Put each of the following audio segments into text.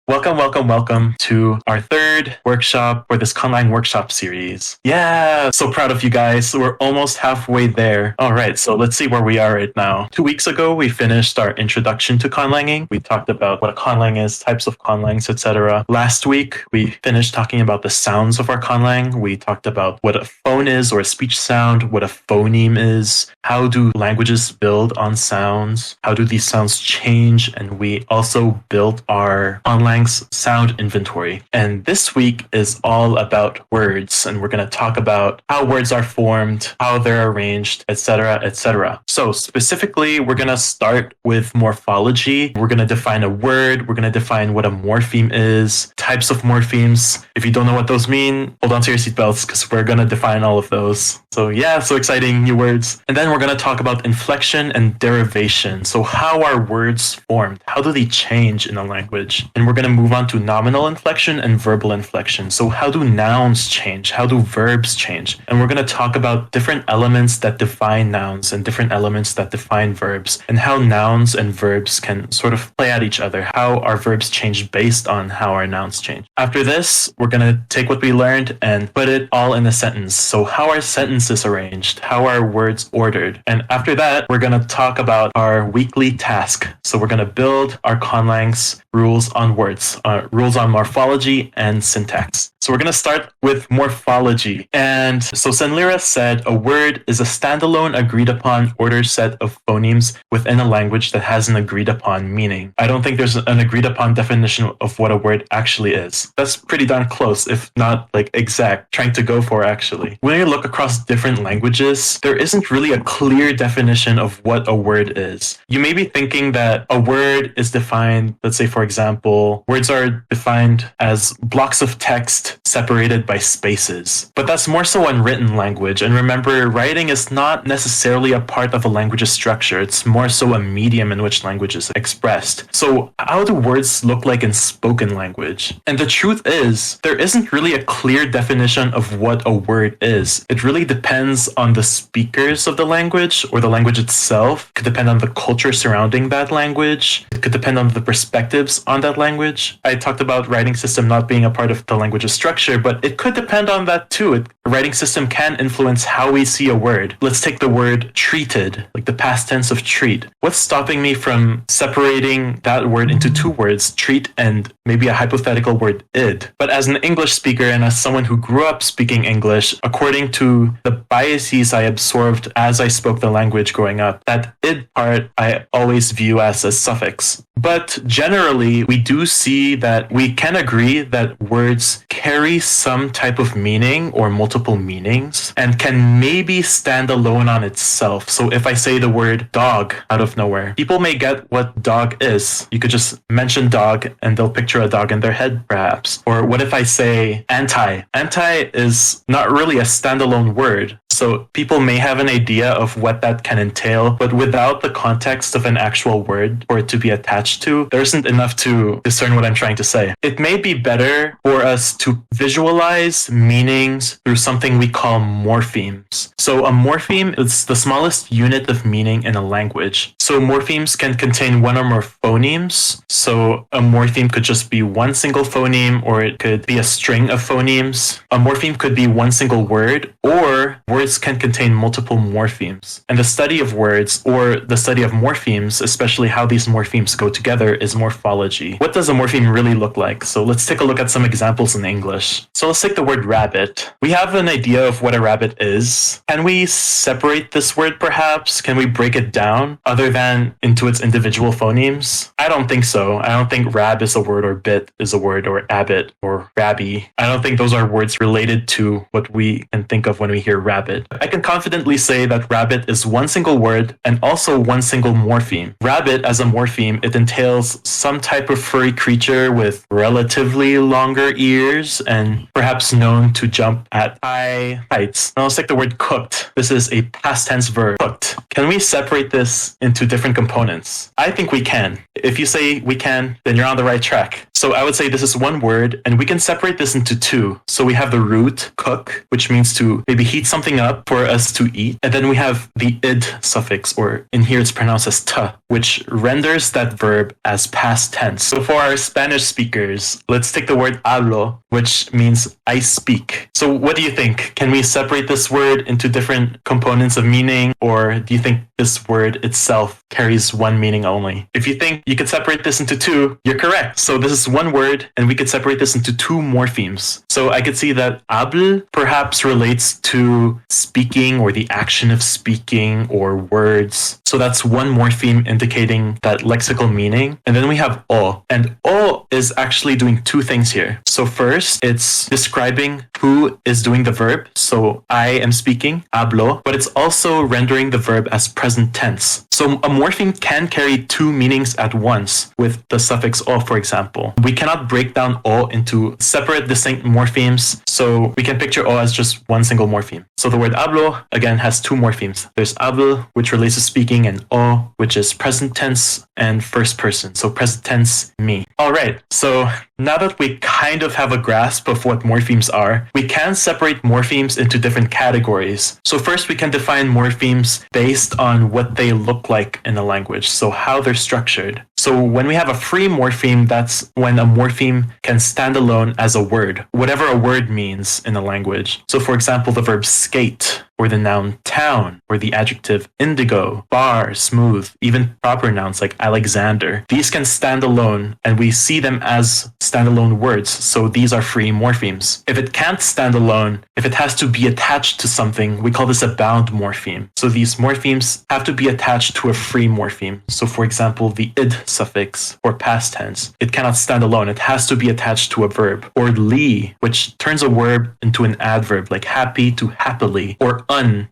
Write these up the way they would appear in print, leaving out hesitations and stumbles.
Welcome to our third workshop for this Conlang workshop series. Yeah, so proud of you guys. We're almost halfway there. All right, so let's see where we are right now. 2 weeks ago, we finished our introduction to conlanging. We talked about what a conlang is, types of conlangs, etc. Last week, we finished talking about the sounds of our conlang. We talked about what a phone is or a speech sound, what a phoneme is, how do languages build on sounds, how do these sounds change, and we also built our conlang sound inventory. And this week is all about words, and we're going to talk about how words are formed, how they're arranged, etc., etc. So specifically, we're going to start with morphology. We're going to define a word. We're going to define what a morpheme is, types of morphemes. If you don't know what those mean, hold on to your seatbelts because we're going to define all of those. So yeah, so exciting, new words. And then we're going to talk about inflection and derivation. So how are words formed? How do they change in a language? And we're going to move on to nominal inflection and verbal inflection. So how do nouns change? How do verbs change? And we're going to talk about different elements that define nouns and different elements that define verbs, and how nouns and verbs can sort of play at each other, how our verbs change based on how our nouns change. After this, we're going to take what we learned and put it all in a sentence. So how are sentences arranged? How are words ordered? And after that, we're going to talk about our weekly task. So we're going to build our conlangs rules on words, rules on morphology and syntax. So we're going to start with morphology. And so Senlira said a word is a standalone agreed upon ordered set of phonemes within a language that has an agreed upon meaning. I don't think there's an agreed upon definition of what a word actually is. That's pretty darn close, if not like exact, trying to go for actually. When you look across different languages, there isn't really a clear definition of what a word is. You may be thinking that a word is defined, let's say for example, words are defined as blocks of text separated by spaces. But that's more so in written language. And remember, writing is not necessarily a part of a language's structure. It's more so a medium in which language is expressed. So how do words look like in spoken language? And the truth is, there isn't really a clear definition of what a word is. It really depends on the speakers of the language or the language itself. It could depend on the culture surrounding that language. It could depend on the perspectives on that language. I talked about writing system not being a part of the language's structure, but it could depend on that too. A writing system can influence how we see a word. Let's take the word treated, like the past tense of treat. What's stopping me from separating that word into two words, treat and maybe a hypothetical word id? But as an English speaker and as someone who grew up speaking English, according to the biases I absorbed as I spoke the language growing up, that id part I always view as a suffix. But generally, we do see that we can agree that words carry some type of meaning or multiple meanings and can maybe stand alone on itself. So if I say the word dog out of nowhere, people may get what dog is. You could just mention dog and they'll picture a dog in their head, perhaps. Or what if I say anti? Anti is not really a standalone word. So people may have an idea of what that can entail, but without the context of an actual word for it to be attached to, there isn't enough to discern what I'm trying to say. It may be better for us to visualize meanings through something we call morphemes. So a morpheme is the smallest unit of meaning in a language. So morphemes can contain one or more phonemes. So a morpheme could just be one single phoneme, or it could be a string of phonemes. A morpheme could be one single word, or words can contain multiple morphemes. And the study of words, or the study of morphemes, especially how these morphemes go together, is morphology. What does a morpheme really look like? So let's take a look at some examples in English. So let's take the word rabbit. We have an idea of what a rabbit is. Can we separate this word perhaps? Can we break it down other than into its individual phonemes? I don't think so. I don't think rab is a word, or bit is a word, or abbot, or rabby. I don't think those are words related to what we can think of when we hear rabbit. I can confidently say that rabbit is one single word and also one single morpheme. Rabbit as a morpheme, it entails some type of furry creature with relatively longer ears and perhaps known to jump at high heights. Now let's take the word cooked. This is a past tense verb, cooked. Can we separate this into different components? I think we can. If you say we can, then you're on the right track. So I would say this is one word, and we can separate this into two. So we have the root, cook, which means to maybe heat something up up for us to eat. And then we have the id suffix, or in here it's pronounced as t, which renders that verb as past tense. So for our Spanish speakers, let's take the word hablo, which means I speak. So what do you think? Can we separate this word into different components of meaning, or do you think this word itself carries one meaning only? If you think you could separate this into two, you're correct. So this is one word, and we could separate this into two morphemes. So I could see that habl perhaps relates to speaking or the action of speaking or words. So that's one morpheme indicating that lexical meaning. And then we have o, and o is actually doing two things here. So first, it's describing who is doing the verb. So I am speaking, hablo, but it's also rendering the verb as present tense. So a morpheme can carry two meanings at once with the suffix o, for example. We cannot break down o into separate distinct morphemes, so we can picture o as just one single morpheme. So the word hablo, again, has two morphemes. There's hablo, which relates to speaking, and o, which is present tense and first person. So present tense, me. All right, so now that we kind of have a grasp of what morphemes are, we can separate morphemes into different categories. So first, we can define morphemes based on what they look like in a language, so how they're structured. So when we have a free morpheme, that's when a morpheme can stand alone as a word, whatever a word means in a language. So for example, the verb skate, or the noun town, or the adjective indigo, bar, smooth, even proper nouns like Alexander. These can stand alone, and we see them as standalone words, so these are free morphemes. If it can't stand alone, if it has to be attached to something, we call this a bound morpheme. So these morphemes have to be attached to a free morpheme. So for example, the id suffix, or past tense, it cannot stand alone. It has to be attached to a verb. Or li, which turns a verb into an adverb, like happy to happily. Or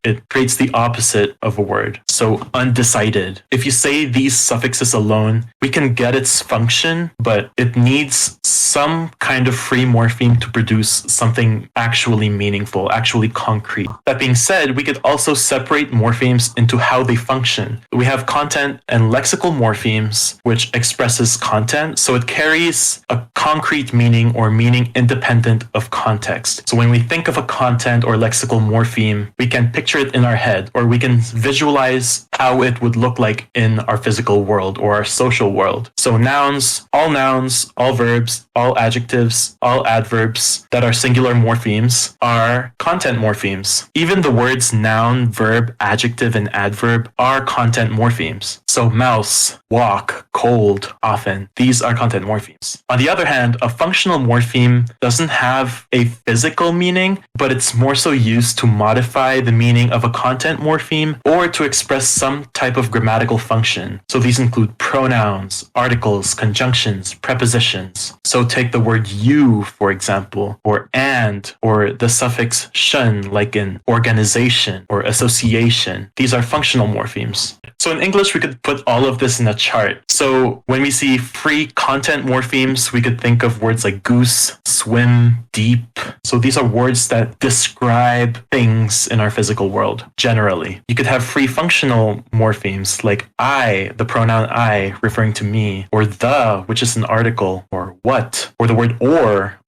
it creates the opposite of a word. So undecided. If you say these suffixes alone, we can get its function, but it needs some kind of free morpheme to produce something actually meaningful, actually concrete. That being said, we could also separate morphemes into how they function. We have content and lexical morphemes, which expresses content. So it carries a concrete meaning or meaning independent of context. So when we think of a content or lexical morpheme, we can picture it in our head, or we can visualize how it would look like in our physical world or our social world. So nouns, all verbs, all adjectives, all adverbs that are singular morphemes are content morphemes. Even the words noun, verb, adjective, and adverb are content morphemes. So mouse, walk, cold, often, these are content morphemes. On the other hand, a functional morpheme doesn't have a physical meaning, but it's more so used to modify the meaning of a content morpheme or to express some type of grammatical function. So these include pronouns, articles, conjunctions, prepositions. So take the word you, for example, or and, or the suffix shun, like in organization or association. These are functional morphemes. So in English, we could put all of this in a chart. So when we see free content morphemes, we could think of words like goose, swim, deep. So these are words that describe things in our physical world, generally. You could have free functional morphemes like I, the pronoun I, referring to me, or the, which is an article, or what, or the word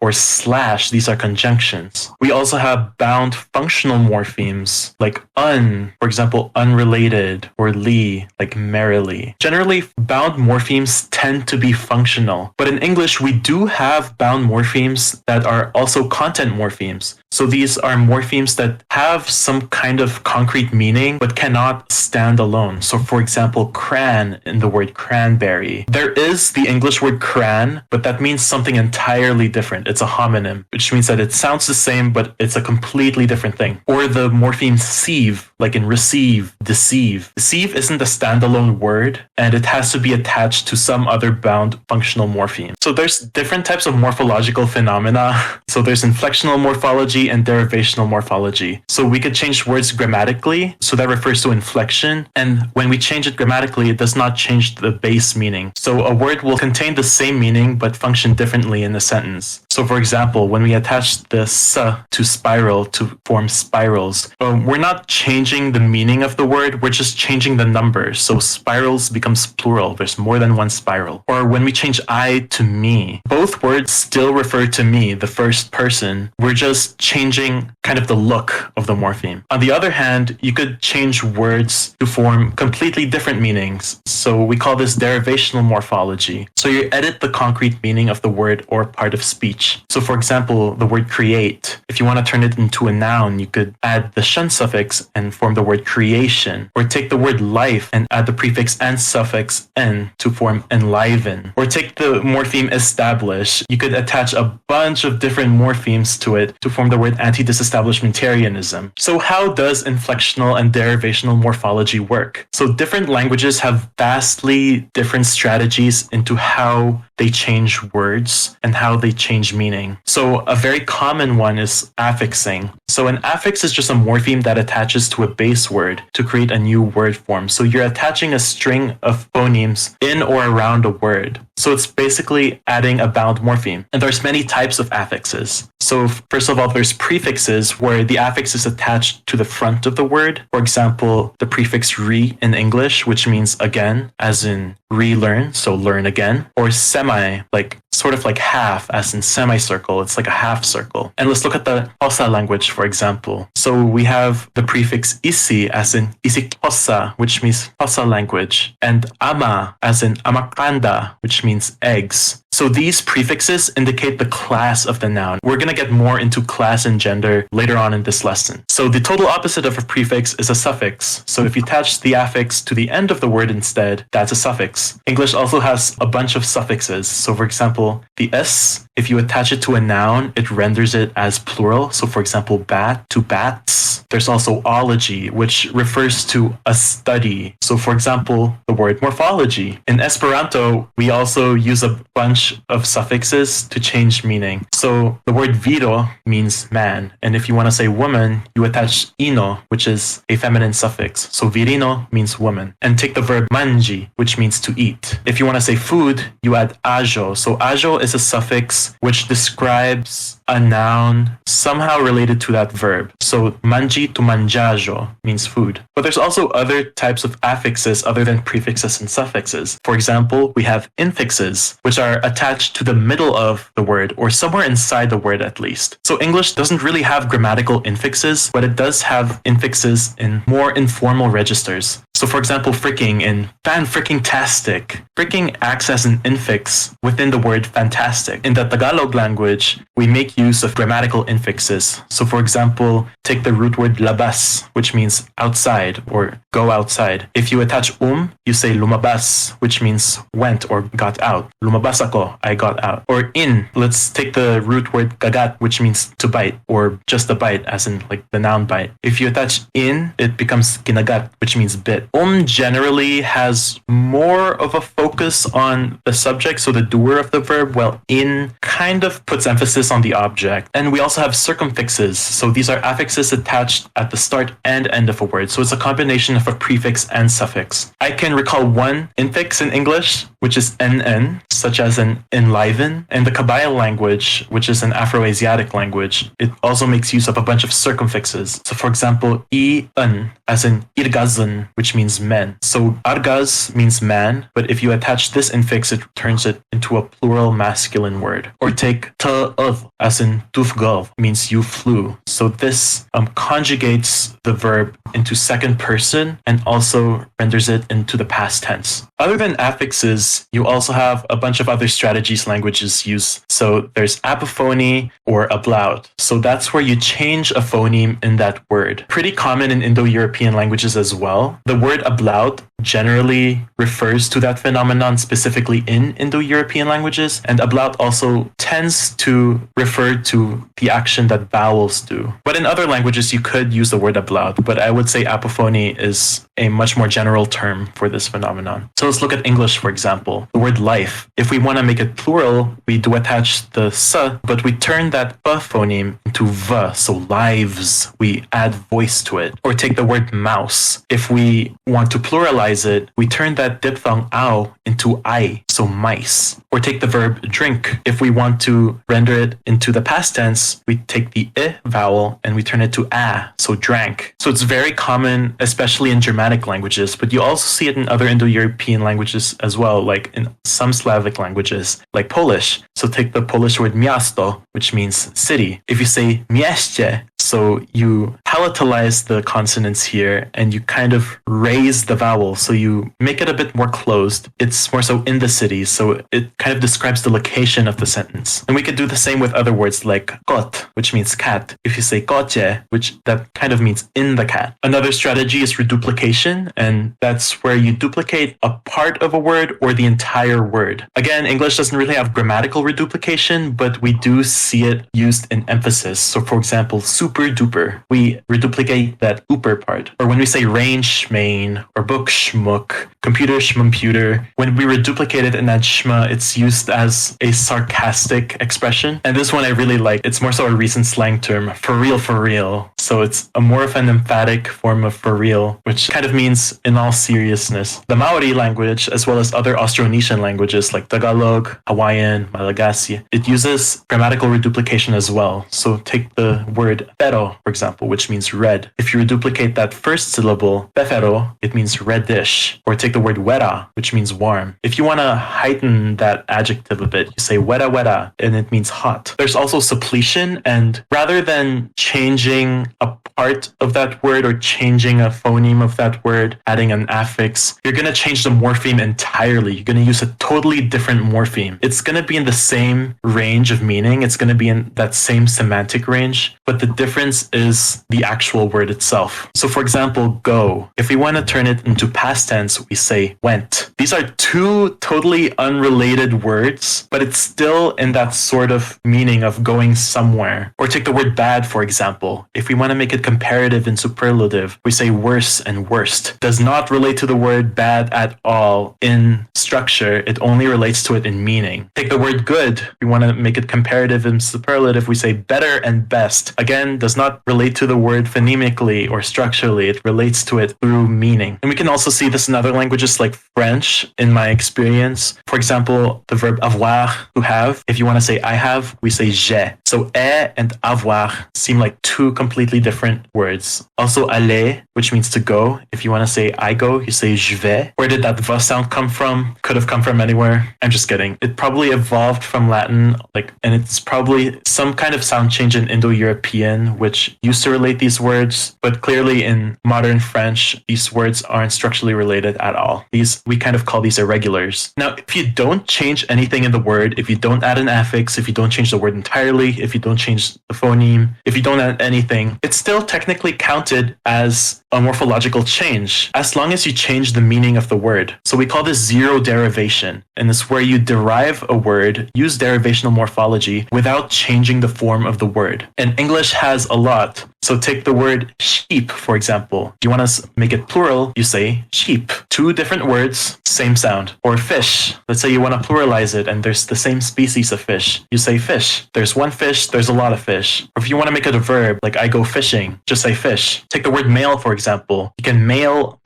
or slash. These are conjunctions. We also have bound functional morphemes like un, for example, unrelated, or li, like merrily. Generally, bound morphemes tend to be functional, but in English, we do have bound morphemes that are also content morphemes. So these are morphemes that have some kind of concrete meaning, but cannot stand alone. So for example, cran in the word cranberry. There is the English word cran, but that means something entirely different. It's a homonym, which means that it sounds the same, but it's a completely different thing. Or the morpheme sieve, like in receive, deceive. Deceive isn't a standalone word, and it has to be attached to some other bound functional morpheme. So there's different types of morphological phenomena. So there's inflectional morphology and derivational morphology. So we could change words grammatically, so that refers to inflection. And when we change it grammatically, it does not change the base meaning. So a word will contain the same meaning, but function differently in a sentence. So for example, when we attach the s to spiral to form spirals, we're not changing the meaning of the word, we're just changing the number. So spirals becomes plural. There's more than one spiral. Or when we change I to me, both words still refer to me, the first person. We're just changing kind of the look of the morpheme. On the other hand, you could change words to form completely different meanings. So we call this derivational morphology. So you edit the concrete meaning of the word or part of speech. So for example, the word create, if you want to turn it into a noun, you could add the shun suffix and form the word creation. Or take the word life and add the prefix and suffix en to form enliven. Or take the morpheme establish, you could attach a bunch of different morphemes to it to form the word anti-disestablishmentarianism. So how does inflectional and derivational morphology work? So different languages have vastly different strategies into how they change words and how they change meaning. So a very common one is affixing. So an affix is just a morpheme that attaches to a base word to create a new word form. So you're attaching a string of phonemes in or around a word. So it's basically adding a bound morpheme. And there's many types of affixes. So first of all, there's prefixes where the affix is attached to the front of the word. For example, the prefix re in English, which means again, as in relearn, so learn again. Or semi, like sort of like half, as in semicircle, it's like a half circle. And let's look at the Xhosa language, for example. So we have the prefix isi, as in isikhosa, which means Xhosa language, and ama, as in amakanda, which means eggs. So these prefixes indicate the class of the noun. We're going to get more into class and gender later on in this lesson. So the total opposite of a prefix is a suffix. So if you attach the affix to the end of the word instead, that's a suffix. English also has a bunch of suffixes. So for example, the s, if you attach it to a noun, it renders it as plural. So for example, bat to bats. There's also ology, which refers to a study. So for example, the word morphology. In Esperanto, we also use a bunch of suffixes to change meaning. So the word viro means man. And if you want to say woman, you attach ino, which is a feminine suffix. So virino means woman. And take the verb mangi, which means to eat. If you want to say food, you add ajo. So ajo is a suffix which describes a noun somehow related to that verb. So mangi to manjajo means food. But there's also other types of affixes other than prefixes and suffixes. For example, we have infixes, which are attached to the middle of the word or somewhere inside the word at least. So English doesn't really have grammatical infixes, but it does have infixes in more informal registers. So for example, fricking in fan-fricking-tastic. Fricking acts as an infix within the word fantastic. In the Tagalog language, we make use of grammatical infixes. So for example, take the root word labas, which means outside or go outside. If you attach you say lumabas, which means went or got out. Lumabas ako, I got out. Or in, let's take the root word kagat, which means to bite or just a bite, as in like the noun bite. If you attach in, it becomes kinagat, which means bit. Generally has more of a focus on the subject, so the doer of the verb, while in kind of puts emphasis on the object. And we also have circumfixes. So these are affixes attached at the start and end of a word. So it's a combination of a prefix and suffix. I can recall one infix in English, which is nn, such as an enliven. And the Kabyle language, which is an Afro-Asiatic language, it also makes use of a bunch of circumfixes. So for example, i-un, as in irgazun, which means men. So argaz means man, but if you attach this infix, it turns it into a plural masculine word. Or take ta'av, as in tufgav, means you flew. So this conjugates the verb into second person and also renders it into the past tense. Other than affixes, you also have a bunch of other strategies languages use. So there's apophony or ablaut. So that's where you change a phoneme in that word. Pretty common in Indo-European languages as well. The word ablaut generally refers to that phenomenon specifically in Indo-European languages, and ablaut also tends to refer to the action that vowels do. But in other languages, you could use the word ablaut, but I would say apophony is a much more general term for this phenomenon. So let's look at English, for example. example, the word life. If we want to make it plural, we do attach the s, but we turn that p phoneme into v, so lives. We add voice to it. Or take the word mouse. If we want to pluralize it, we turn that diphthong ow into I, so mice. Or take the verb drink. If we want to render it into the past tense, we take the I vowel and we turn it to a, so drank. So it's very common, especially in Germanic languages, but you also see it in other Indo-European languages as well, like in some Slavic languages, like Polish. So take the Polish word miasto, which means city. If you say mieście, so you palatalize the consonants here and you kind of raise the vowel, so you make it a bit more closed. It's more so in the city, so it kind of describes the location of the sentence. And we could do the same with other words like kot, which means cat. If you say kocie, which that kind of means in the cat. Another strategy is reduplication, and that's where you duplicate a part of a word or the entire word. Again, English doesn't really have grammatical reduplication, but we do see it used in emphasis. So for example, super duper, we reduplicate that ooper part. Or when we say rain schmain or book schmuck, computer schmumputer, when we reduplicate it in that schma, it's used as a sarcastic expression. And this one I really like. It's more so a recent slang term, for real, for real. So it's a more of an emphatic form of for real, which kind of means in all seriousness. The Maori language, as well as other Austronesian languages like Tagalog, Hawaiian, Malagasy, it uses grammatical reduplication as well. So take the word pero, for example, which means red. If you reduplicate that first syllable, pefero, it means reddish. Or take the word wera, which means warm. If you want to heighten that adjective a bit, you say wera wera, and it means hot. There's also suppletion, and rather than changing a part of that word or changing a phoneme of that word, adding an affix, you're going to change the morpheme entirely. You're going to use a totally different morpheme. It's going to be in the same range of meaning. It's going to be in that same semantic range, but the difference is the actual word itself. So for example, go. If we want to turn it into past tense, we say went. These are two totally unrelated words, but it's still in that sort of meaning of going somewhere. Or take the word bad, for example. If we want to make it comparative and superlative, we say worse and worst. Does not relate to the word bad at all in structure. It only relates to it in meaning. Take the word good. We want to make it comparative and superlative. We say better and best. Again, does not relate to the word phonemically or structurally. It relates to it through meaning. And we can also see this in other languages like French, in my experience. For example, the verb avoir, to have. If you want to say I have, we say j'ai. So est and avoir seem like two completely different words. Also aller, which means to go. If you want to say I go, you say je vais. Where did that v sound come from? Could have come from anywhere. I'm just kidding. It probably evolved from Latin, and it's probably some kind of sound change in Indo-European, which used to relate these words, but clearly in modern French, these words aren't structurally related at all. We kind of call these irregulars. Now, if you don't change anything in the word, if you don't add an affix, if you don't change the word entirely, if you don't change the phoneme, if you don't add anything, it's still technically counted as a morphological change, as long as you change the meaning of the word. So we call this zero derivation, and it's where you derive a word, use derivational morphology without changing the form of the word. And English has a lot. So take the word sheep, for example. Do you want to make it plural? You say sheep. Two different words, same sound. Or fish. Let's say you want to pluralize it and there's the same species of fish. You say fish. There's one fish, there's a lot of fish. Or if you want to make it a verb, like I go fishing, just say fish. Take the word male, for example. You can male.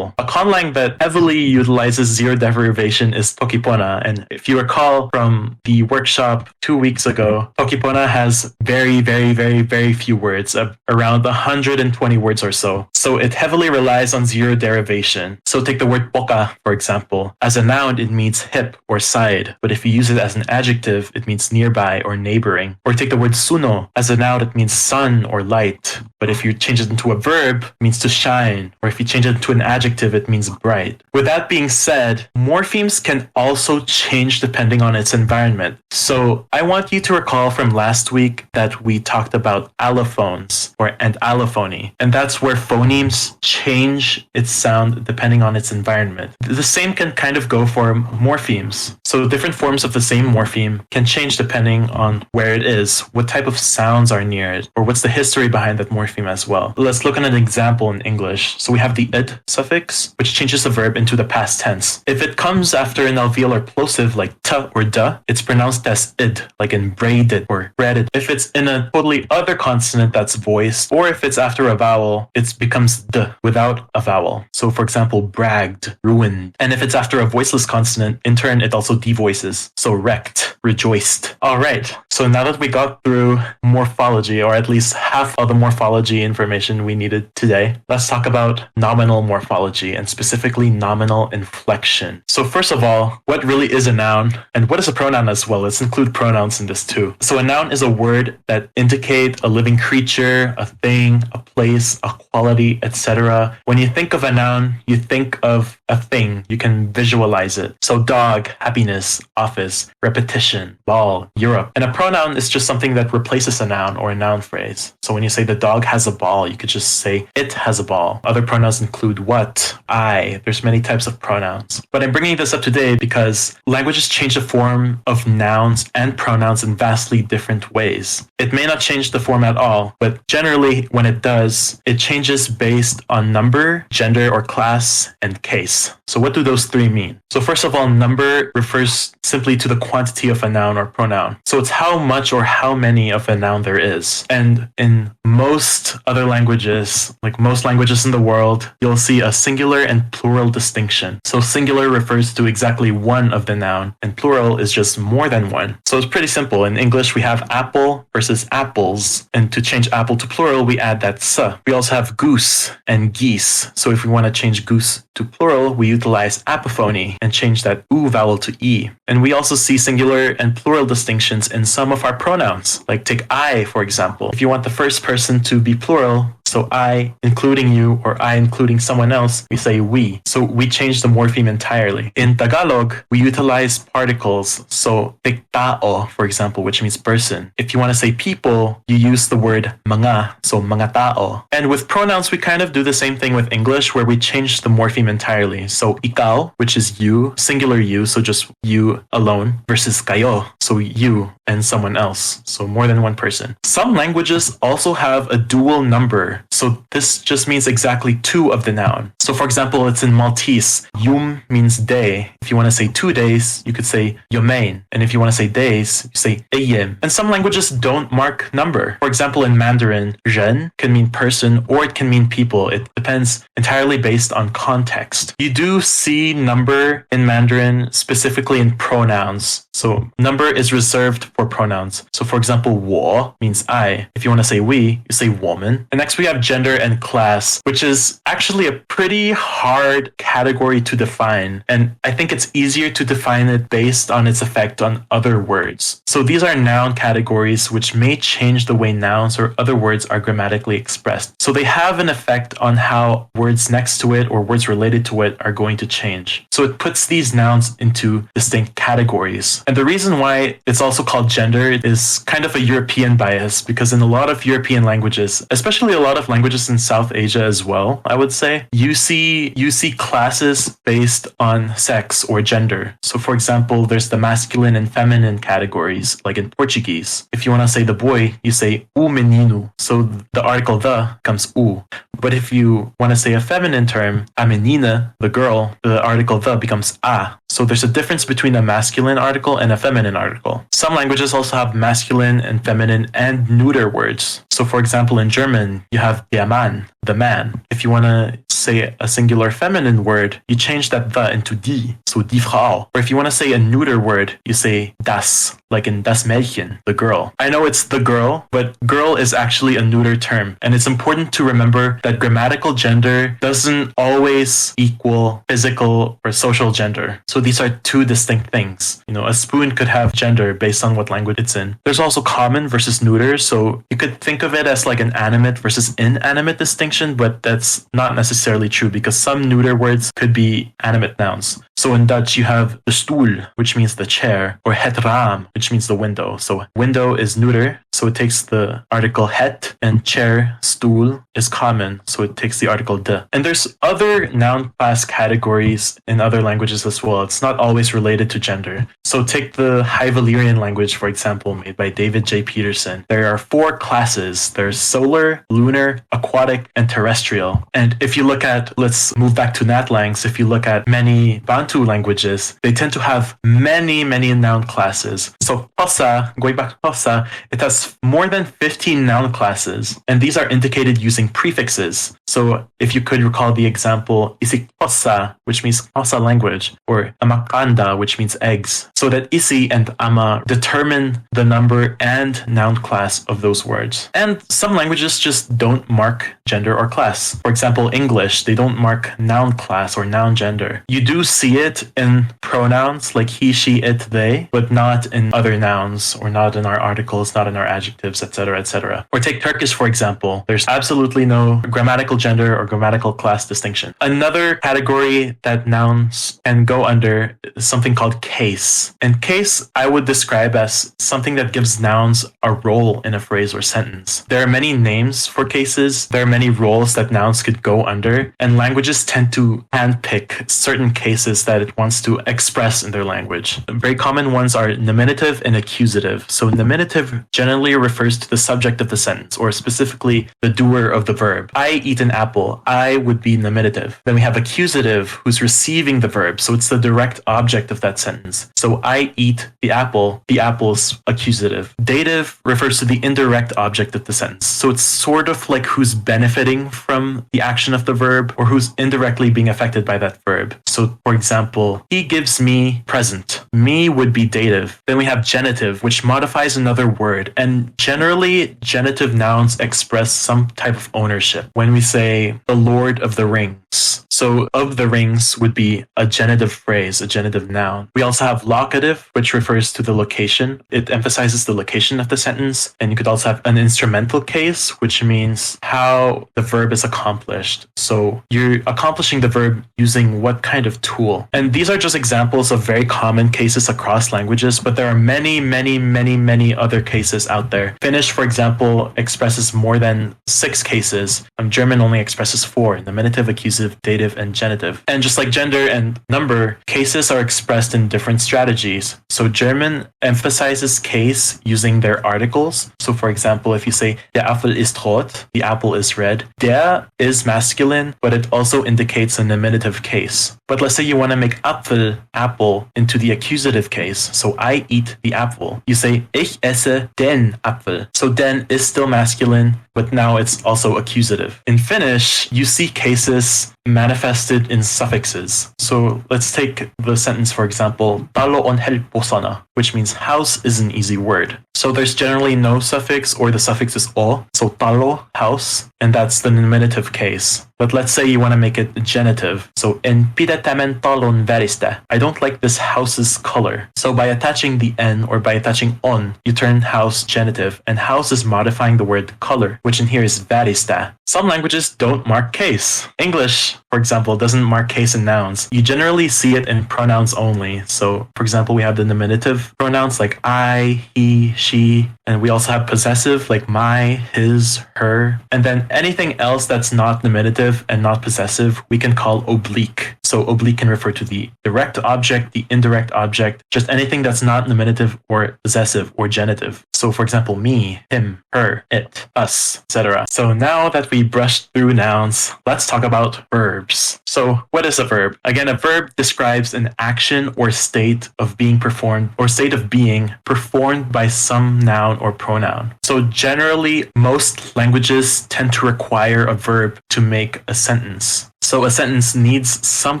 A conlang that heavily utilizes zero derivation is tokipona. And if you recall from the workshop 2 weeks ago, tokipona has very, very, very, very few words, around 120 words or so. So it heavily relies on zero derivation. So take the word poka, for example. As a noun, it means hip or side. But if you use it as an adjective, it means nearby or neighboring. Or take the word suno. As a noun, it means sun or light. But if you change it into a verb, it means to shine. Or if you change it into an adjective, it means bright. With that being said, morphemes can also change depending on its environment. So I want you to recall from last week that we talked about allophones, and allophony. And that's where phonemes change its sound depending on its environment. The same can kind of go for morphemes. So different forms of the same morpheme can change depending on where it is, what type of sounds are near it, or what's the history behind that morpheme as well. Let's look at an example in English. So we have the id suffix, which changes the verb into the past tense. If it comes after an alveolar plosive like t or da, it's pronounced as id, like in braided or breaded. If it's in a totally other consonant that's voiced, or if it's after a vowel, it becomes d without a vowel. So for example, bragged, ruined. And if it's after a voiceless consonant, in turn, it also devoices. So wrecked, rejoiced. All right. So now that we got through morphology, or at least half of the morphology information we needed today, let's talk about nominal morphology and specifically nominal inflection. So first of all, what really is a noun and what is a pronoun as well? Let's include pronouns in this too. So a noun is a word that indicates a living creature, a thing, a place, a quality, etc. When you think of a noun, you think of a thing. You can visualize it. So dog, happiness, office, repetition, ball, Europe. And a pronoun is just something that replaces a noun or a noun phrase. So when you say the dog has a ball, you could just say it has a ball. Other pronouns include what, I. There's many types of pronouns. But I'm bringing this up today because languages change the form of nouns and pronouns in vastly different ways. It may not change the form at all, but generally when it does, it changes based on number, gender or class, and case. So what do those three mean? So first of all, number refers simply to the quantity of a noun or pronoun. So it's how much or how many of a noun there is. And in most other languages, like most languages in the world, you'll see a singular and plural distinction. So singular refers to exactly one of the noun, and plural is just more than one. So it's pretty simple. In English, we have apple versus apples. And to change apple to plural, we add that s. We also have goose and geese. So if we want to change goose to plural, we utilize apophony and change that oo vowel to e. And we also see singular and plural distinctions in some of our pronouns, like take I, for example. If you want the first person to be plural, so I including you or I including someone else, we say we. So we change the morpheme entirely. In Tagalog, we utilize particles. So take tao, for example, which means person. If you want to say people, you use the word mga, so mga tao. And with pronouns, we kind of do the same thing with English, where we change the morpheme entirely. So ikaw, which is you, singular you, so just you alone, versus kayo, so you and someone else, so more than one person. Some languages also have a dual number. So this just means exactly two of the noun. So for example, it's in Maltese. Yum means day. If you want to say 2 days, you could say yomain. And if you want to say days, you say eyem. And some languages don't mark number. For example, in Mandarin, ren can mean person or it can mean people. It depends entirely based on context. You do see number in Mandarin, specifically in pronouns. So number is reserved for pronouns. So for example, 我 means I. If you want to say we, you say woman. And next we have gender and class, which is actually a pretty hard category to define. And I think it's easier to define it based on its effect on other words. So these are noun categories which may change the way nouns or other words are grammatically expressed. So they have an effect on how words next to it or words related to it are going to change. So it puts these nouns into distinct categories. And the reason why it's also called gender is kind of a European bias, because in a lot of European languages, especially a lot of languages in South Asia as well, I would say, you see classes based on sex or gender. So for example, there's the masculine and feminine categories, like in Portuguese. If you want to say the boy, you say o menino. So the article the becomes o. But if you want to say a feminine term, a menina, the girl, the article the becomes a. So there's a difference between a masculine article and a feminine article. Some languages also have masculine and feminine and neuter words. So for example, in German, you have der Mann, the man. If you want to say a singular feminine word, you change that the into die, so die Frau. Or if you want to say a neuter word, you say das, like in das Mädchen, the girl. I know it's the girl, but girl is actually a neuter term. And it's important to remember that grammatical gender doesn't always equal physical or social gender. So these are two distinct things. You know, a spoon could have gender based on what language it's in. There's also common versus neuter. So you could think of it as like an animate versus inanimate distinction, but that's not necessarily true because some neuter words could be animate nouns. So a in Dutch, you have the stoel, which means the chair, or het raam, which means the window. So window is neuter, so it takes the article het, and chair, stoel, is common, so it takes the article de. And there's other noun class categories in other languages as well. It's not always related to gender. So take the High Valyrian language, for example, made by David J. Peterson. There are 4 classes. There's solar, lunar, aquatic, and terrestrial. And if you look at, let's move back to Natlangs, if you look at many Bantu languages, they tend to have many noun classes. So Xhosa, going back to Xhosa, it has more than 15 noun classes, and these are indicated using prefixes. So if you could recall the example, isi Xhosa, which means Xhosa language, or amakanda, which means eggs. So that isi and ama determine the number and noun class of those words. And some languages just don't mark gender or class. For example, English, they don't mark noun class or noun gender. You do see it in pronouns like he, she, it, they, but not in other nouns, or not in our articles, not in our adjectives, etc., etc. Or take Turkish, for example. There's absolutely no grammatical gender or grammatical class distinction. Another category that nouns can go under is something called case. And case, I would describe as something that gives nouns a role in a phrase or sentence. There are many names for cases. There are many roles that nouns could go under, and languages tend to handpick certain cases that it wants to express in their language. Very common ones are nominative and accusative. So nominative generally refers to the subject of the sentence, or specifically the doer of the verb. I eat an apple. I would be nominative. Then we have accusative, who's receiving the verb. So it's the direct object of that sentence. So I eat the apple. The apple's accusative. Dative refers to the indirect object of the sentence. So it's sort of like who's benefiting from the action of the verb, or who's indirectly being affected by that verb. So for example, he gives me present. Me would be dative. Then we have genitive, which modifies another word. And generally, genitive nouns express some type of ownership. When we say the Lord of the Rings, so of the rings would be a genitive phrase, a genitive noun. We also have locative, which refers to the location. It emphasizes the location of the sentence. And you could also have an instrumental case, which means how the verb is accomplished. So you're accomplishing the verb using what kind of tool. And these are just examples of very common cases across languages, but there are many other cases out there. Finnish, for example, expresses more than 6 cases. German only expresses 4, nominative, accusative, dative, and genitive. And just like gender and number, cases are expressed in different strategies. So German emphasizes case using their articles. So for example, if you say, der Apfel ist rot, the apple is red, der is masculine, but it also indicates a nominative case. But let's say you want to make Apfel, apple, into the accusative case. So I eat the apple. You say, ich esse den Apfel. So den is still masculine, but now it's also accusative. In Finnish, you see cases manifested in suffixes. So let's take the sentence, for example, talo on helppo sana, which means house is an easy word. So there's generally no suffix, or the suffix is o. So talo, house, and that's the nominative case. But let's say you want to make it genitive. So en pide tämän talon väristä. I don't like this house's color. So by attaching the n, or by attaching on, you turn house genitive, and house is modifying the word color, which in here is väristä. Some languages don't mark case. English, for example, doesn't mark case in nouns. You generally see it in pronouns only. So for example, we have the nominative pronouns like I, he, she, and we also have possessive like my, his, her. And then anything else that's not nominative and not possessive, we can call oblique. So oblique can refer to the direct object, the indirect object, just anything that's not nominative or possessive or genitive. So for example, me, him, her, it, us, etc. So now that we brushed through nouns, let's talk about verbs. So what is a verb? Again, a verb describes an action or state of being performed, or state of being performed by some noun or pronoun. So generally, most languages tend to require a verb to make a sentence. So a sentence needs some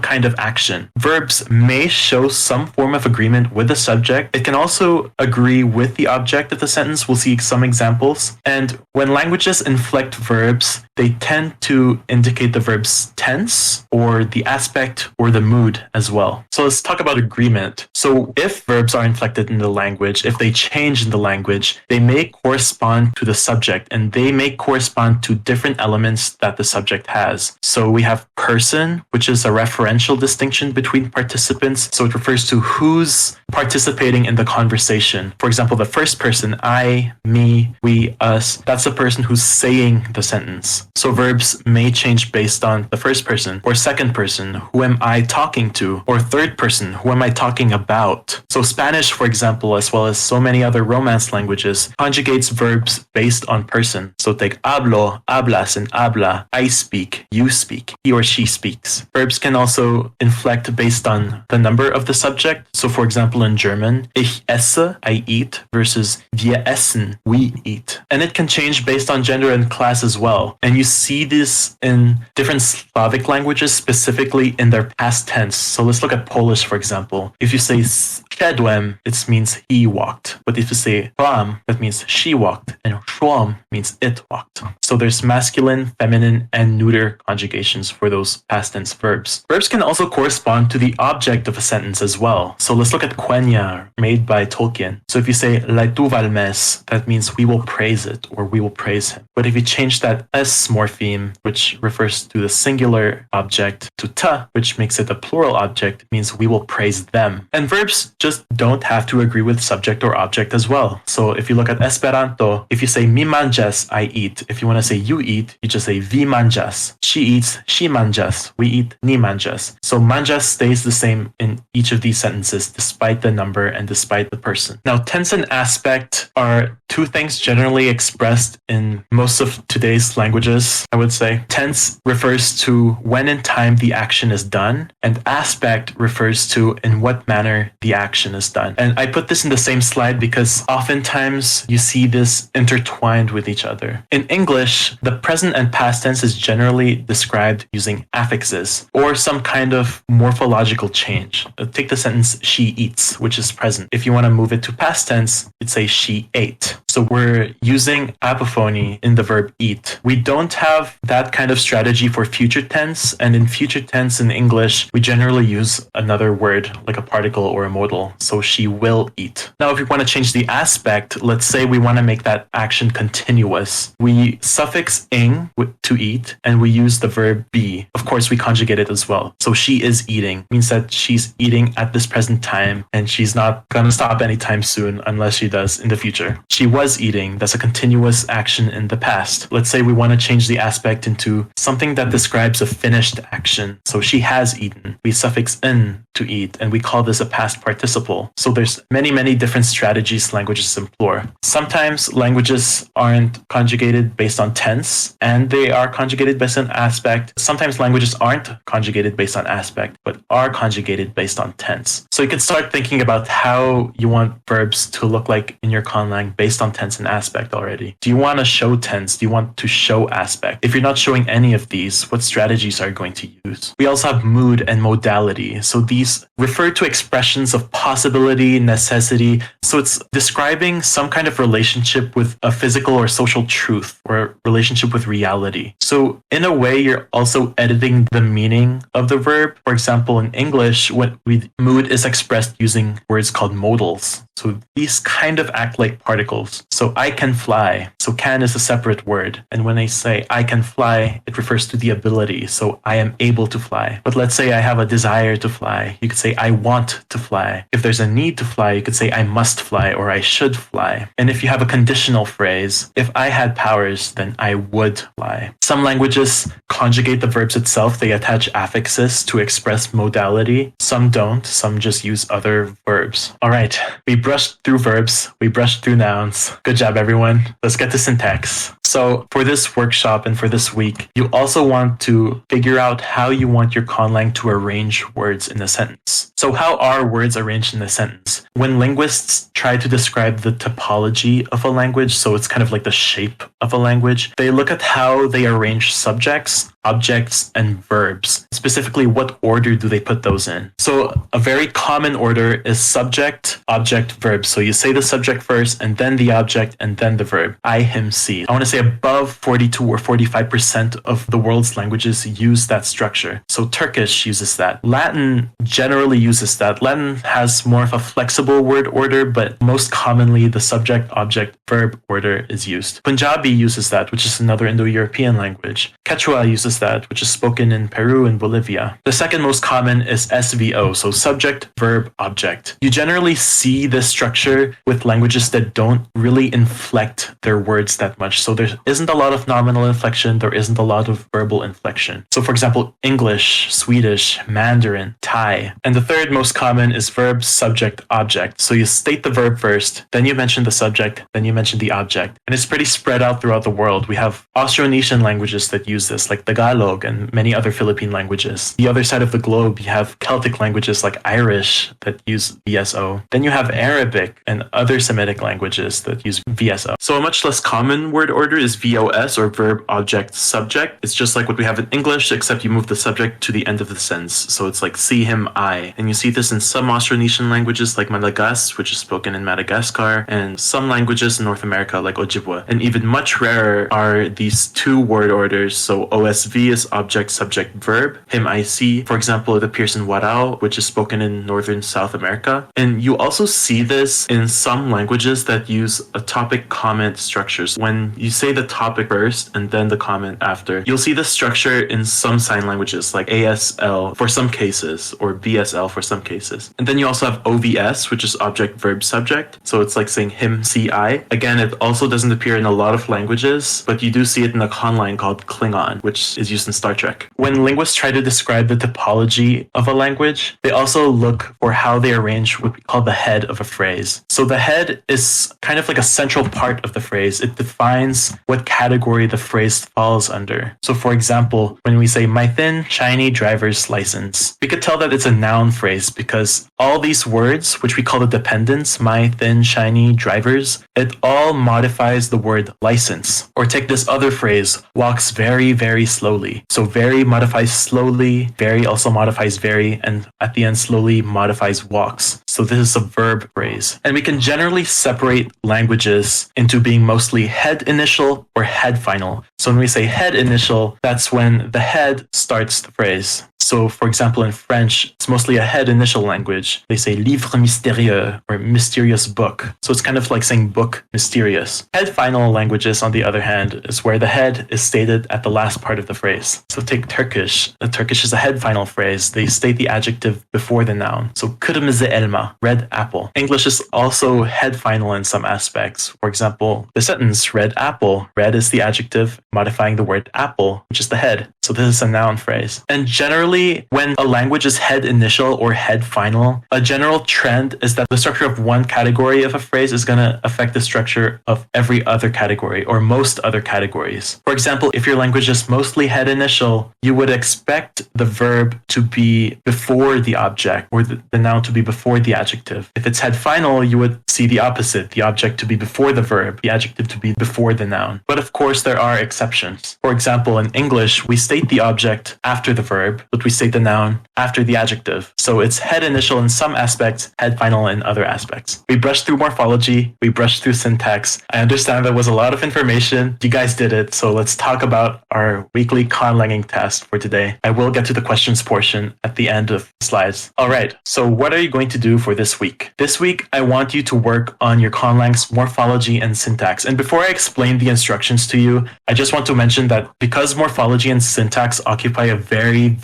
kind of action. Verbs may show some form of agreement with the subject. It can also agree with the object of the sentence. We'll see some examples. And when languages inflect verbs, they tend to indicate the verb's tense or the aspect or the mood as well. So let's talk about agreement. So if verbs are inflected in the language, if they change in the language, they may correspond to the subject and they may correspond to different elements that the subject has. So we have person, which is a referential distinction between participants. So it refers to who's participating in the conversation. For example, the first person, I, me, we, us, that's the person who's saying the sentence. So verbs may change based on the first person or second person, who am I talking to? Or third person, who am I talking about? So Spanish, for example, as well as so many other Romance languages, conjugates verbs based on person. So take hablo, hablas, and habla. I speak, you speak, he or she speaks. Verbs can also inflect based on the number of the subject. So for example, in German, ich esse, I eat, versus wir essen, we eat. And it can change based on gender and class as well. And you see this in different Slavic languages, specifically in their past tense. So let's look at Polish, for example. If you say szedłem, it means he walked. But if you say szłam, that means she walked. And szłam means it walked. So there's masculine, feminine, and neuter conjugations for those past tense verbs. Verbs can also correspond to the object of a sentence as well. So let's look at Quenya, made by Tolkien. So if you say laituvalmes, that means we will praise it or we will praise him. But if you change that s morpheme, which refers to the singular object, to ta, which makes it a plural object, it means we will praise them. And verbs just don't have to agree with subject or object as well. So if you look at Esperanto, if you say mi manĝas, I eat. If you want to say you eat, you just say vi manĝas. She eats, she manĝas. We eat, ni manĝas. So manĝas stays the same in each of these sentences, despite the number and despite the person. Now, tense and aspect are two things generally expressed in most of today's languages, I would say. Tense refers to when in time the action is done, and aspect refers to in what manner the action is done. And I put this in the same slide because oftentimes you see this intertwined with each other. In English, the present and past tense is generally described using affixes or some kind of morphological change. Take the sentence, she eats, which is present. If you want to move it to past tense, you'd say she ate. So we're using apophony in the verb eat. We don't have that kind of strategy for future tense, and in future tense in English, we generally use another word like a particle or a modal. So she will eat. Now, if we want to change the aspect, let's say we want to make that action continuous. We suffix ing to eat, and we use the verb be. Of course, we conjugate it as well. So she is eating means that she's eating at this present time, and she's not going to stop anytime soon unless she does in the future. She was eating. That's a continuous action in the past. Let's say we want to change the aspect into something that describes a finished action. So she has eaten. We suffix in to eat, and we call this a past participle. So there's many different strategies languages employ. Sometimes languages aren't conjugated based on tense, and they are conjugated based on aspect. Sometimes languages aren't conjugated based on aspect, but are conjugated based on tense. So you can start thinking about how you want verbs to look like in your conlang based on tense and aspect already. Do you want to show tense? Do you want to show aspect? If you're not showing any of these, what strategies are you going to use? We also have mood and modality. So these refer to expressions of possibility, necessity. So it's describing some kind of relationship with a physical or social truth or a relationship with reality. So in a way, you're also editing the meaning of the verb. For example, in English, mood is expressed using words called modals. So these kind of act like particles. So I can fly. So can is a separate word. And when I say I can fly, it refers to the ability. So I am able to fly. But let's say I have a desire to fly. You could say I want to fly. If there's a need to fly, you could say I must fly or I should fly. And if you have a conditional phrase, if I had powers, then I would fly. Some languages conjugate the verbs itself. They attach affixes to express modality. Some don't. Some just use other verbs. All right. We brushed through verbs. We brushed through nouns. Good job, everyone. Let's get to syntax. So for this workshop and for this week, you also want to figure out how you want your conlang to arrange words in a sentence. So how are words arranged in a sentence? When linguists try to describe the topology of a language, so it's kind of like the shape of a language, they look at how they arrange subjects, objects, and verbs. Specifically, what order do they put those in? So a very common order is subject, object, verb. So you say the subject first, and then the object, and then the verb. I, him, see. I want to say above 42 or 45% of the world's languages use that structure. So Turkish uses that. Latin generally uses that. Latin has more of a flexible word order, but most commonly the subject, object, verb order is used. Punjabi uses that, which is another Indo-European language. Quechua uses that, which is spoken in Peru and Bolivia. The second most common is SVO, so subject, verb, object. You generally see this structure with languages that don't really inflect their words that much. So there isn't a lot of nominal inflection, there isn't a lot of verbal inflection. So for example, English, Swedish, Mandarin, Thai. And the third most common is verb, subject, object. So you state the verb first, then you mention the subject, then you mention the object. And it's pretty spread out throughout the world. We have Austronesian languages that use this, like Tagalog and many other Philippine languages. The other side of the globe, you have Celtic languages like Irish that use VSO. Then you have Arabic and other Semitic languages that use VSO. So a much less common word order is VOS, or verb, object, subject. It's just like what we have in English, except you move the subject to the end of the sentence. So it's like see, him, I. And you see this in some Austronesian languages like Malagasy, which is spoken in Madagascar, and some languages in North America like Ojibwe. And even much rarer are these two word orders. So OSV is object, subject, verb. Him, I see. For example, it appears in Warao, which is spoken in Northern South America. And you also see this in some languages that use a topic comment structures. When you say the topic first and then the comment after, you'll see this structure in some sign languages like ASL for some cases or BSL for some cases. And then you also have OVS, which is object, verb, subject. So it's like saying him, see, I. Again, it also doesn't appear in a lot of languages, but you do see it in a conlang called Klingon, which is used in Star Trek. When linguists try to describe the typology of a language, they also look for how they arrange what we call the head of a phrase. So the head is kind of like a central part of the phrase. It defines what category the phrase falls under. So for example, when we say my thin, shiny driver's license, we could tell that it's a noun phrase because all these words, which we call the dependents, my thin, shiny drivers, it all modifies the word license. Or take this other phrase, walks very, very slowly. So very modifies slowly, very also modifies very, and at the end slowly modifies walks. So this is a verb phrase. And we can generally separate languages into being mostly head initial or head final. So when we say head initial, that's when the head starts the phrase. So, for example, in French, it's mostly a head initial language. They say livre mystérieux or mysterious book. So it's kind of like saying book mysterious. Head final languages, on the other hand, is where the head is stated at the last part of the phrase. So take Turkish. Turkish is a head final phrase. They state the adjective before the noun. So kırmızı elma, red apple. English is also head final in some aspects. For example, the sentence red apple. Red is the adjective modifying the word apple, which is the head. So this is a noun phrase. And generally, when a language is head initial or head final, a general trend is that the structure of one category of a phrase is going to affect the structure of every other category or most other categories. For example, if your language is mostly head initial, you would expect the verb to be before the object or the noun to be before the adjective. If it's head final, you would see the opposite, the object to be before the verb, the adjective to be before the noun. But of course, there are exceptions. For example, in English, we state the object after the verb, but we state the noun after the adjective. So it's head initial in some aspects, head final in other aspects. We brushed through morphology, we brushed through syntax. I understand that was a lot of information. You guys did it, so let's talk about our weekly conlanging test for today. I will get to the questions portion at the end of the slides. All right, so what are you going to do for this week? This week, I want you to work on your conlangs, morphology, and syntax. And before I explain the instructions to you, I just want to mention that because morphology and syntax occupy a very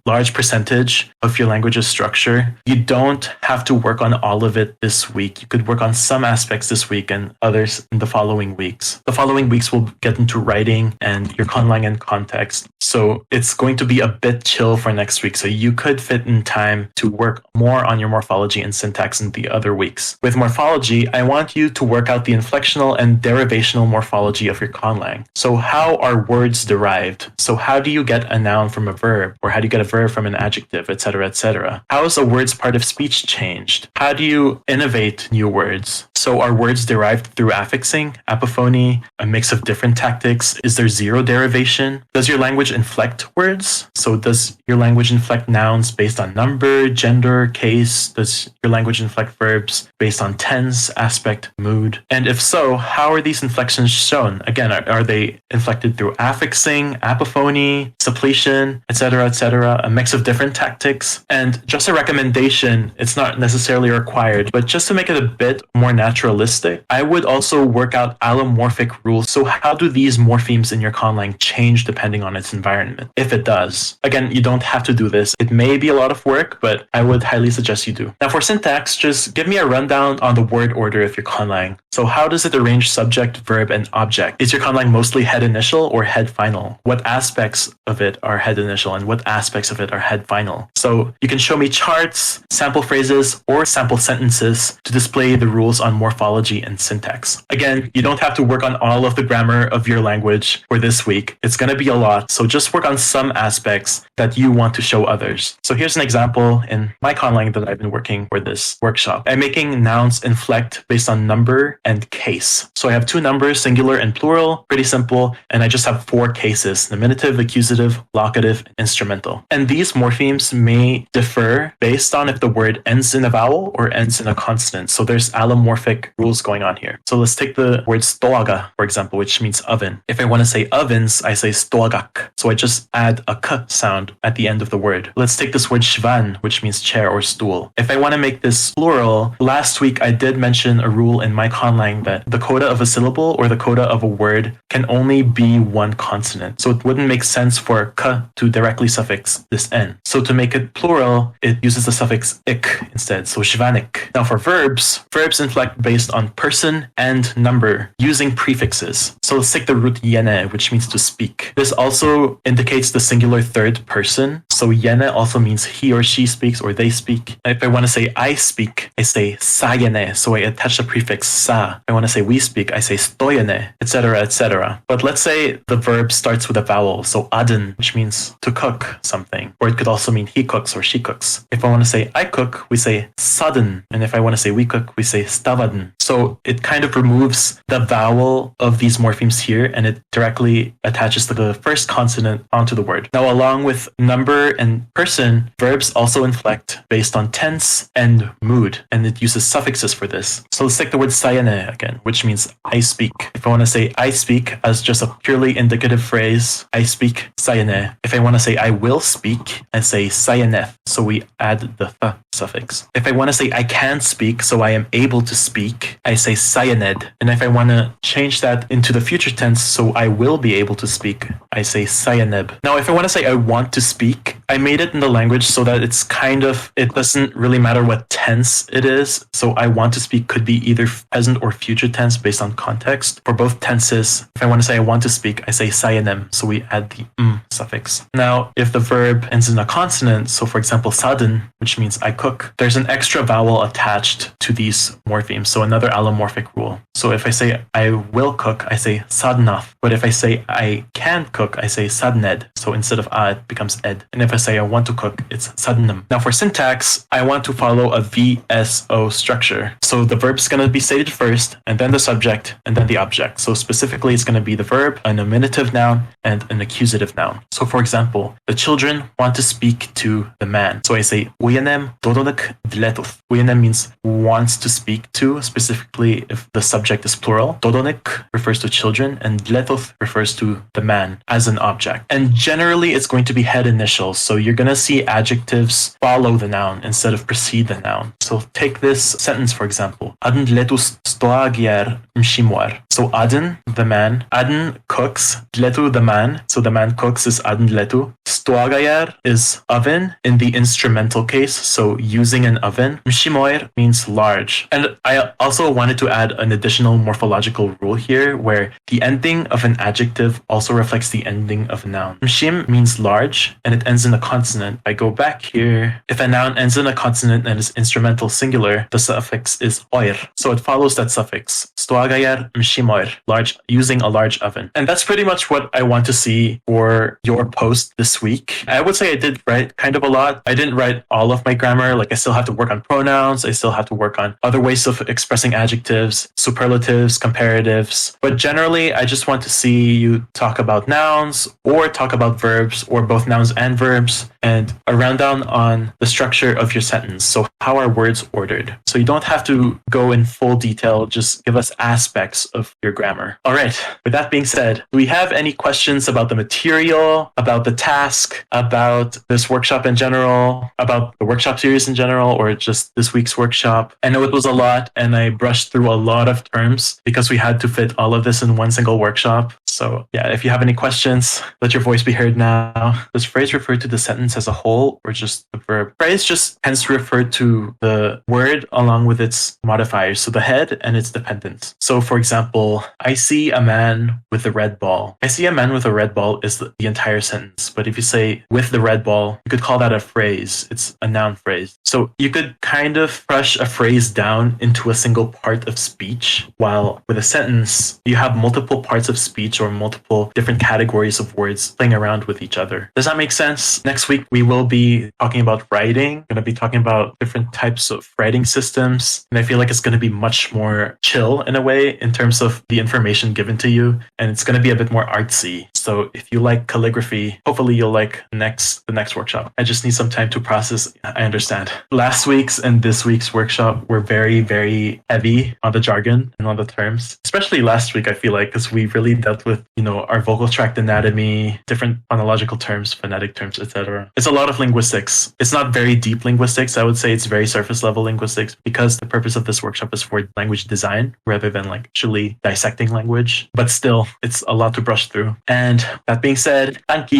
large percentage of your language's structure, you don't have to work on all of it this week. You could work on some aspects this week and others in the following weeks. The following weeks we'll get into writing and your conlang and context. So it's going to be a bit chill for next week. So you could fit in time to work more on your morphology and syntax in the other weeks. With morphology, I want you to work out the inflectional and derivational morphology of your conlang. So how are words derived? So how do you get a noun from a verb? Or how do you get a verb from an adjective, etc., etc.? How is a word's part of speech changed? How do you innovate new words? So are words derived through affixing, apophony, a mix of different tactics? Is there zero derivation? Does your language inflect words? So does your language inflect nouns based on number, gender, case? Does your language inflect verbs based on tense, aspect, mood? And if so, how are these inflections shown? Again, are they inflected through affixing, apophony, suppletion, etc., a mix of different tactics? And just a recommendation, it's not necessarily required, but just to make it a bit more naturalistic, I would also work out allomorphic rules. So how do these morphemes in your conlang change depending on its environment? If it does. Again, you don't have to do this. It may be a lot of work, but I would highly suggest you do. Now for syntax, just give me a rundown on the word order of your conlang. So how does it arrange subject, verb, and object? Is your conlang mostly head initial or head final? What aspects of it are head initial and what aspects of it are head final? So you can show me charts, sample phrases, or sample sentences to display the rules on morphology and syntax. Again, you don't have to work on all of the grammar of your language for this week. It's going to be a lot, so just work on some aspects that you want to show others. So here's an example in my conlang that I've been working for this workshop. I'm making nouns inflect based on number and case. So I have two numbers, singular and plural, pretty simple, and I just have four cases: nominative, accusative, locative, instrumental. And these morphemes may differ based on if the word ends in a vowel or ends in a consonant. So there's allomorphic rules going on here. So let's take the word stoaga, for example, which means oven. If I want to say ovens, I say stoagak. So I just add a k sound at the end of the word. Let's take this word shvan, which means chair or stool. If I want to make this plural, last week I did mention a rule in my conlang that the coda of a syllable or the coda of a word can only be one consonant. So it wouldn't make sense for k to directly suffix this n. So to make it plural, it uses the suffix ik instead. So shvanik. Now for verbs, verbs inflect based on person and number using prefixes. So let's take the root yene, which means to speak. This also indicates the singular third person. So yene also means he or she speaks or they speak. If I want to say I speak, I say sayene. So I attach the prefix sa. If I want to say we speak, I say stoyene, etc., etc. But let's say the verb starts with a vowel. So aden, which means to cook something. Or it could also mean he cooks or she cooks. If I want to say I cook, we say saden. And if I want to say we cook, we say stavaden. So it kind of removes the vowel of these morphemes here and it directly attaches to the first consonant onto the word. Now, along with number and person, verbs also inflect based on tense and mood, and it uses suffixes for this. So let's take the word sayene again, which means I speak. If I want to say I speak as just a purely indicative phrase, I speak sayene. If I want to say I will speak, I say sayeneth. So we add the th suffix. If I want to say I can speak, so I am able to speak, I say sayened. And if I want to change that into the future tense, so I will be able to speak, I say sayeneb. Now, if I want to say I want to speak, I made it in the language so that it's kind of, it doesn't really matter what tense it is. So I want to speak could be either present or future tense based on context. For both tenses, if I want to say I want to speak, I say sayenem. So we add the suffix. Now, if the verb ends in a consonant, so for example, saden, which means I cook, there's an extra vowel attached to these morphemes. So another allomorphic rule. So if I say I will cook, I say sadnath. But if I say I can cook, I say sadned. So instead of a, it becomes ed. And if I say I want to cook, it's sadnam. Now for syntax, I want to follow a VSO structure. So the verb's going to be stated first, and then the subject, and then the object. So specifically, it's going to be the verb, a nominative noun, and an accusative noun. So for example, the children want to speak to the man. So I say uyanem dodonek dletuth. Uyanem means wants to speak to, specifically if the subject is plural. Dodonek refers to children, and dletuth refers to the man as an object. And generally, it's going to be head initials. So you're going to see adjectives follow the noun instead of precede the noun. So take this sentence, for example. Aden dletus stoagier mshimwar. So Aden, the man. Aden cooks. Dletu, the man. So the man cooks is Aden dletu. Stoagayer is oven in the instrumental case. So using an oven. Mshimoir means large. And I also wanted to add an additional morphological rule here where the ending of an adjective also reflects the ending of a noun. Mshim means large and it ends in a consonant. I go back here. If a noun ends in a consonant and is instrumental singular, the suffix is oir. So it follows that suffix. Stoagayer mshimoir, large, using a large oven. And that's pretty much what I want to see for your post this week. week. I would say I did write kind of a lot. I didn't write all of my grammar. Like I still have to work on pronouns. I still have to work on other ways of expressing adjectives, superlatives, comparatives. But generally, I just want to see you talk about nouns or talk about verbs or both nouns and verbs, and a rundown on the structure of your sentence. So how are words ordered? So you don't have to go in full detail. Just give us aspects of your grammar. All right. With that being said, do we have any questions about the material, about the task, about this workshop in general, about the workshop series in general, or just this week's workshop? I know it was a lot and I brushed through a lot of terms because we had to fit all of this in one single workshop. So yeah, if you have any questions, let your voice be heard now. Does phrase refer to the sentence as a whole or just the verb? Phrase just tends to refer to the word along with its modifiers, so the head and its dependents. So for example, I see a man with a red ball. I see a man with a red ball is the entire sentence. But if you say with the red ball, you could call that a phrase. It's a noun phrase. So you could kind of crush a phrase down into a single part of speech, while with a sentence, you have multiple parts of speech or multiple different categories of words playing around with each other. Does that make sense? Next week, we will be talking about writing. We're going to be talking about different types of writing systems. And I feel like it's going to be much more chill in a way in terms of the information given to you. And it's going to be a bit more artsy. So if you like calligraphy, hopefully you'll like the next workshop. I just need some time to process. I understand. Last week's and this week's workshop were very, very heavy on the jargon and on the terms. Especially last week, I feel like, because we really dealt with, our vocal tract anatomy, different phonological terms, phonetic terms, etc. It's a lot of linguistics. It's not very deep linguistics. I would say it's very surface level linguistics because the purpose of this workshop is for language design rather than like actually dissecting language. But still, it's a lot to brush through. And that being said, thank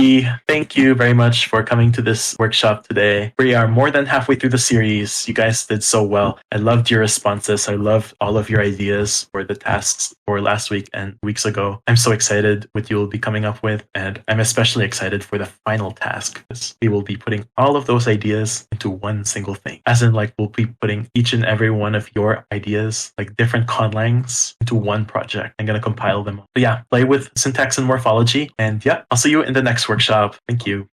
you very much for coming to this workshop today. We are more than halfway through the series. You guys did so well. I loved your responses. I loved all of your ideas for the tasks for last week and weeks ago. I'm so excited what you will be coming up with, and I'm especially excited for the final task because we will be putting all of those ideas into one single thing. As in, like, we'll be putting each and every one of your ideas, like different conlangs, into one project. I'm going to compile them. But yeah, play with syntax and morphology. And yeah, I'll see you in the next workshop. Thank you.